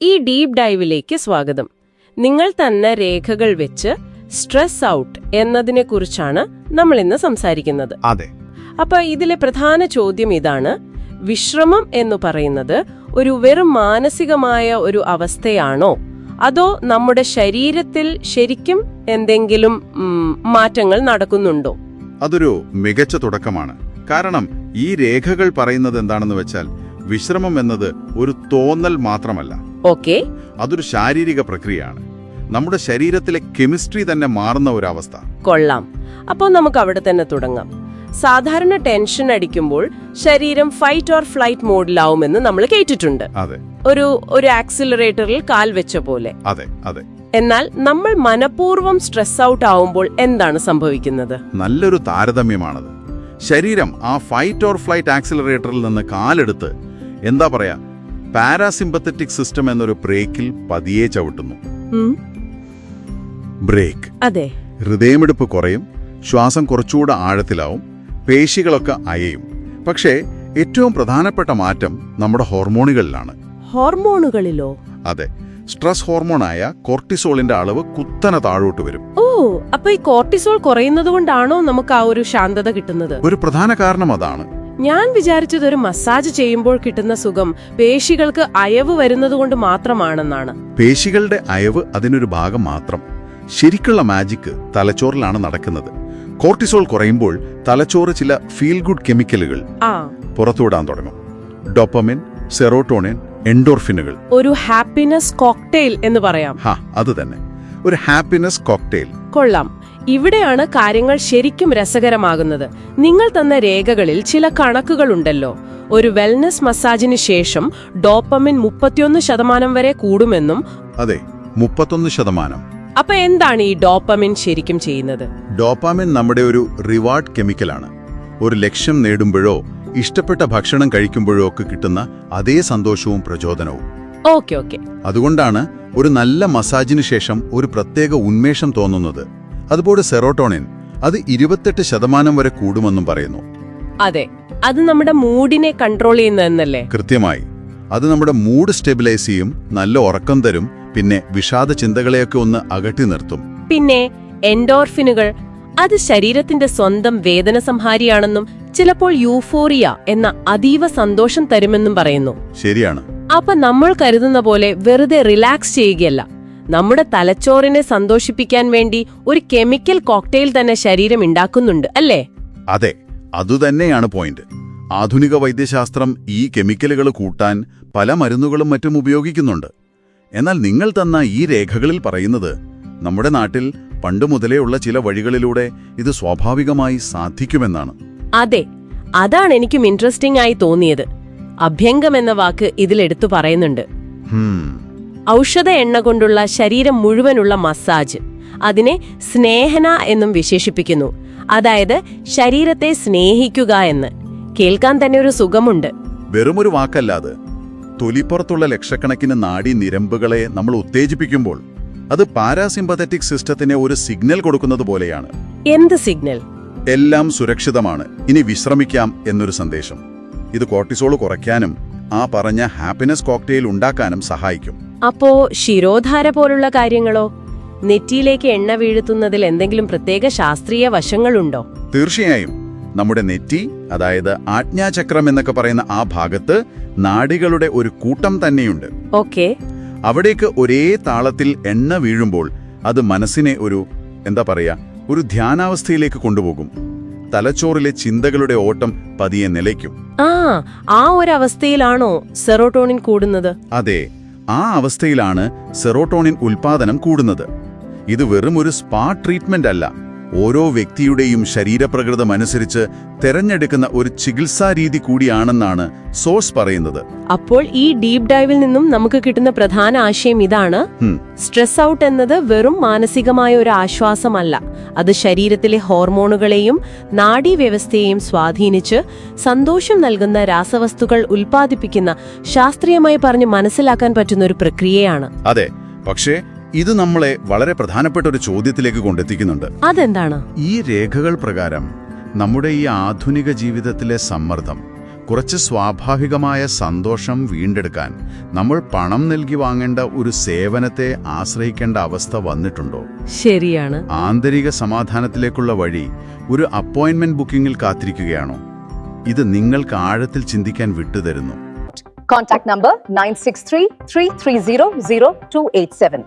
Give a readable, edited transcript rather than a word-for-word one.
ഈ ഡീപ് ഡൈവിലേക്ക് സ്വാഗതം. നിങ്ങൾ തന്ന രേഖകൾ വെച്ച് സ്ട്രെസ് ഔട്ട് എന്നതിനെക്കുറിച്ചാണ് നമ്മൾ ഇന്ന് സംസാരിക്കുന്നത്. അതെ. അപ്പൊ ഇതിലെ പ്രധാന ചോദ്യം ഇതാണ്: വിശ്രമം എന്ന് പറയുന്നത് ഒരു വെറും മാനസികമായ ഒരു അവസ്ഥയാണോ, അതോ നമ്മുടെ ശരീരത്തിൽ ശരിക്കും എന്തെങ്കിലും മാറ്റങ്ങൾ നടക്കുന്നുണ്ടോ? അതൊരു മികച്ച തുടക്കമാണ്. കാരണം ഈ രേഖകൾ പറയുന്നത് എന്താണെന്ന് വെച്ചാൽ വിശ്രമം എന്നത് ഒരു തോന്നൽ മാത്രമല്ല. ഓക്കെ, അതൊരു ശാരീരിക പ്രക്രിയയാണ്. നമ്മുടെ ശരീരത്തിലെ കെമിസ്ട്രി തന്നെ മാറുന്ന ഒരവസ്ഥ. കൊള്ളാം. അപ്പോൾ നമുക്ക് അവിടെ തന്നെ തുടങ്ങാം. സാധാരണ ടെൻഷൻ അടിക്കുമ്പോൾ ശരീരം ഫൈറ്റ് ഓർ ഫ്ലൈറ്റ് മോഡിലാവുമെന്ന് നമ്മൾ കേട്ടിട്ടുണ്ട്. അതെ, ഒരു ആക്സിലറേറ്ററിൽ കാൽ വെച്ച പോലെ. അതെ അതെ. എന്നാൽ നമ്മൾ മനഃപൂർവ്വം സ്ട്രെസ് ഔട്ട് ആവുമ്പോൾ എന്താണ് സംഭവിക്കുന്നത്? നല്ലൊരു താരതമ്യമാണത്. ശരീരം ആ ഫൈറ്റ് ഓർ ഫ്ലൈറ്റ് ആക്സിലറേറ്ററിൽ നിന്ന് കാലെടുത്ത് എന്താ പറയാ, പാരാസിമ്പത്തറ്റിക് സിസ്റ്റം എന്നൊരു ബ്രേക്കിൽ പതിയെ ചവിട്ടുന്നു. ബ്രേക്ക്. അതെ. ഹൃദയമിടിപ്പ് കുറയും, ശ്വാസം കുറച്ചുകൂടെ ആഴത്തിലാവും, പേശികളൊക്കെ അയയും. പക്ഷേ ഏറ്റവും പ്രധാനപ്പെട്ട മാറ്റം നമ്മുടെ ഹോർമോണുകളിലാണ്. ഹോർമോണുകളിലോ? അതെ. സ്ട്രെസ് ഹോർമോണായ കോർട്ടിസോളിന്റെ അളവ് കുത്തനെ താഴോട്ട് വരും. ഓ, അപ്പൊ ഈ കോർട്ടിസോൾ കുറയുന്നത് കൊണ്ടാണോ നമുക്ക് ആ ഒരു ശാന്തത കിട്ടുന്നത്? ഒരു പ്രധാന കാരണം അതാണ്. ഞാൻ വിചാരിച്ചത് ഒരു മസാജ് ചെയ്യുമ്പോൾ കിട്ടുന്ന സുഖം പേശികൾക്ക് അയവ് വരുന്നത് കൊണ്ട് മാത്രമാണെന്നാണ്. പേശികളുടെ അയവ് അതിനൊരു ഭാഗം മാത്രം. ശരിക്കുള്ള മാജിക്ക് തലച്ചോറിലാണ് നടക്കുന്നത്. കോർട്ടിസോൾ കുറയുമ്പോൾ തലച്ചോറ് ചില ഫീൽ ഗുഡ് കെമിക്കലുകൾ പുറത്തുവിടാൻ തുടങ്ങും. ഡോപ്പമിൻ, സെറോട്ടോണിൻ, എൻഡോർഫിനുകൾ. ഒരു ഹാപ്പിനെസ് കോക്ടെയിൽ എന്ന് പറയാം. അത് തന്നെ, ഒരു ഹാപ്പിനെസ് കോക്ടെയിൽ. കൊള്ളാം. ഇവിടെയാണ് കാര്യങ്ങൾ ശരിക്കും രസകരമാകുന്നത്. നിങ്ങൾ തന്ന രേഖകളിൽ ചില കണക്കുകളുണ്ടല്ലോ. ഒരു വെൽനസ് മസാജിന് ശേഷം ഡോപ്പമിൻ 31% വരെ കൂടുമെന്നും. അതെ, 31%. അപ്പൊ എന്താണ് ഈ ഡോപ്പമിൻ ശരിക്കും ചെയ്യുന്നത്? ഡോപ്പാമിൻ നമ്മുടെ ഒരു റിവാർഡ് കെമിക്കലാണ്. ഒരു ലക്ഷ്യം നേടുമ്പോഴോ ഇഷ്ടപ്പെട്ട ഭക്ഷണം കഴിക്കുമ്പോഴോ ഒക്കെ കിട്ടുന്ന അതേ സന്തോഷവും പ്രചോദനവും. ഓക്കെ. അതുകൊണ്ടാണ് ഒരു നല്ല മസാജിന് ശേഷം ഒരു പ്രത്യേക ഉന്മേഷം തോന്നുന്നത്. അതുപോലെ സെറോട്ടോണിൻ, അത് 28% വരെ കൂടുമെന്നും പറയുന്നു. അതെ, അത് നമ്മുടെ മൂഡിനെ കൺട്രോൾ ചെയ്യുന്നതെന്നല്ലേ? കൃത്യമായി. അത് നമ്മുടെ മൂഡ് സ്റ്റെബിലൈസ് ചെയ്യും, നല്ല ഉറക്കം തരും, പിന്നെ വിഷാദ ചിന്തകളെയൊക്കെ ഒന്ന് അകറ്റി നിർത്തും. പിന്നെ എൻഡോർഫിനുകൾ, അത് ശരീരത്തിന്റെ സ്വന്തം വേദന സംഹാരിയാണെന്നും ചിലപ്പോൾ യൂഫോറിയ എന്ന അതീവ സന്തോഷം തരുമെന്നും പറയുന്നു. ശരിയാണ്. അപ്പൊ നമ്മൾ കരുതുന്ന പോലെ വെറുതെ റിലാക്സ് ചെയ്യുകയല്ല, നമ്മുടെ തലച്ചോറിനെ സന്തോഷിപ്പിക്കാൻ വേണ്ടി ഒരു കെമിക്കൽ കോക്ടെയിൽ തന്നെ ശരീരം ഉണ്ടാക്കുന്നുണ്ട്, അല്ലേ? അതെ, അതുതന്നെയാണ് പോയിന്റ്. ആധുനിക വൈദ്യശാസ്ത്രം ഈ കെമിക്കലുകൾ കൂട്ടാൻ പല മരുന്നുകളും മറ്റും ഉപയോഗിക്കുന്നുണ്ട്. എന്നാൽ നിങ്ങൾ തന്ന ഈ രേഖകളിൽ പറയുന്നത് നമ്മുടെ നാട്ടിൽ പണ്ടുമുതലേ ഉള്ള ചില വഴികളിലൂടെ ഇത് സ്വാഭാവികമായി സാധിക്കുമെന്നാണ്. അതെ, അതാണ് എനിക്കും ഇൻട്രസ്റ്റിംഗ് ആയി തോന്നിയത്. അഭ്യംഗം എന്ന വാക്ക് ഇതിലെടുത്തു പറയുന്നുണ്ട്. ഔഷധ എണ്ണ കൊണ്ടുള്ള ശരീരം മുഴുവനുള്ള മസാജ്, അതിനെ സ്നേഹന എന്നും വിശേഷിപ്പിക്കുന്നു. അതായത് ശരീരത്തെ സ്നേഹിക്കുക എന്ന്. കേൾക്കാൻ തന്നെ ഒരു സുഖമുണ്ട്. വെറുമൊരു വാക്കല്ലാതെ തൊലിപ്പുറത്തുള്ള ലക്ഷക്കണക്കിന് നാഡീ നിരമ്പുകളെ നമ്മൾ ഉത്തേജിപ്പിക്കുമ്പോൾ അത് പാരാസിമ്പത്തറ്റിക് സിസ്റ്റത്തിന് ഒരു സിഗ്നൽ കൊടുക്കുന്നത് പോലെയാണ്. എന്ത് സിഗ്നൽ? എല്ലാം സുരക്ഷിതമാണ്, ഇനി വിശ്രമിക്കാം എന്നൊരു സന്ദേശം. ഇത് കോർട്ടിസോൾ കുറയ്ക്കാനും ആ പറഞ്ഞ ഹാപ്പിനെസ് കോക്ടെയിൽ ഉണ്ടാക്കാനും സഹായിക്കും. അപ്പോ ശിരോധാര പോലുള്ള കാര്യങ്ങളോ? നെറ്റിയിലേക്ക് എണ്ണ വീഴ്ത്തുന്നതിൽ എന്തെങ്കിലും പ്രത്യേക ശാസ്ത്രീയ വശങ്ങളുണ്ടോ? തീർച്ചയായും. നമ്മുടെ നെറ്റി, അതായത് ആജ്ഞാചക്രം എന്നൊക്കെ പറയുന്ന ആ ഭാഗത്ത് നാഡികളുടെ ഒരു കൂട്ടം തന്നെയുണ്ട്. ഓക്കെ. അവിടേക്ക് ഒരേ താളത്തിൽ എണ്ണ വീഴുമ്പോൾ അത് മനസ്സിനെ ഒരു ധ്യാനാവസ്ഥയിലേക്ക് കൊണ്ടുപോകും. തലച്ചോറിലെ ചിന്തകളുടെ ഓട്ടം പതിയെ നിലയ്ക്കും. ആ ഒരു അവസ്ഥയിലാണോ സെറോട്ടോണിൻ കൂടുന്നത്? അതെ, ആ അവസ്ഥയിലാണ് സെറോട്ടോണിൻ ഉൽപാദനം കൂടുന്നത്. ഇത് വെറും ഒരു സ്പാ ട്രീറ്റ്മെന്റ് അല്ല, ഓരോ വ്യക്തിയുടെയും ശരീരപ്രകൃതം അനുസരിച്ച് തെരഞ്ഞെടുക്കുന്ന ഒരു ചികിത്സാ രീതി കൂടിയാണെന്നാണ് സോഴ്സ് പറയുന്നത്. അപ്പോൾ ഈ ഡീപ് ഡൈവിൽ നിന്നും നമുക്ക് കിട്ടുന്ന പ്രധാന ആശയം ഇതാണ്: സ്ട്രെസ് ഔട്ട് എന്നത് വെറും മാനസികമായ ഒരു ആശ്വാസമല്ല, അത് ശരീരത്തിലെ ഹോർമോണുകളെയും നാഡീവ്യവസ്ഥയെയും സ്വാധീനിച്ച് സന്തോഷം നൽകുന്ന രാസവസ്തുക്കൾ ഉൽപ്പാദിപ്പിക്കുന്ന, ശാസ്ത്രീയമായി പറഞ്ഞ് മനസ്സിലാക്കാൻ പറ്റുന്ന ഒരു പ്രക്രിയയാണ്. അതെ, പക്ഷേ ഇത് നമ്മളെ വളരെ പ്രധാനപ്പെട്ട ഒരു ചോദ്യത്തിലേക്ക് കൊണ്ടെത്തിക്കുന്നുണ്ട്. അതെന്താണ്? ഈ രേഖകൾ പ്രകാരം നമ്മുടെ ഈ ആധുനിക ജീവിതത്തിലെ സമ്മർദ്ദം, കുറച്ച് സ്വാഭാവികമായ സന്തോഷം വീണ്ടെടുക്കാൻ നമ്മൾ പണം നൽകി വാങ്ങേണ്ട ഒരു സേവനത്തെ ആശ്രയിക്കേണ്ട അവസ്ഥ വന്നിട്ടുണ്ടോ? ശരിയാണ്. ആന്തരിക സമാധാനത്തിലേക്കുള്ള വഴി ഒരു അപ്പോയിന്റ്മെന്റ് ബുക്കിംഗിൽ കാത്തിരിക്കുകയാണോ? ഇത് നിങ്ങൾക്ക് ആഴത്തിൽ ചിന്തിക്കാൻ വിട്ടുതരുന്നു. Contact number 963-330-0287.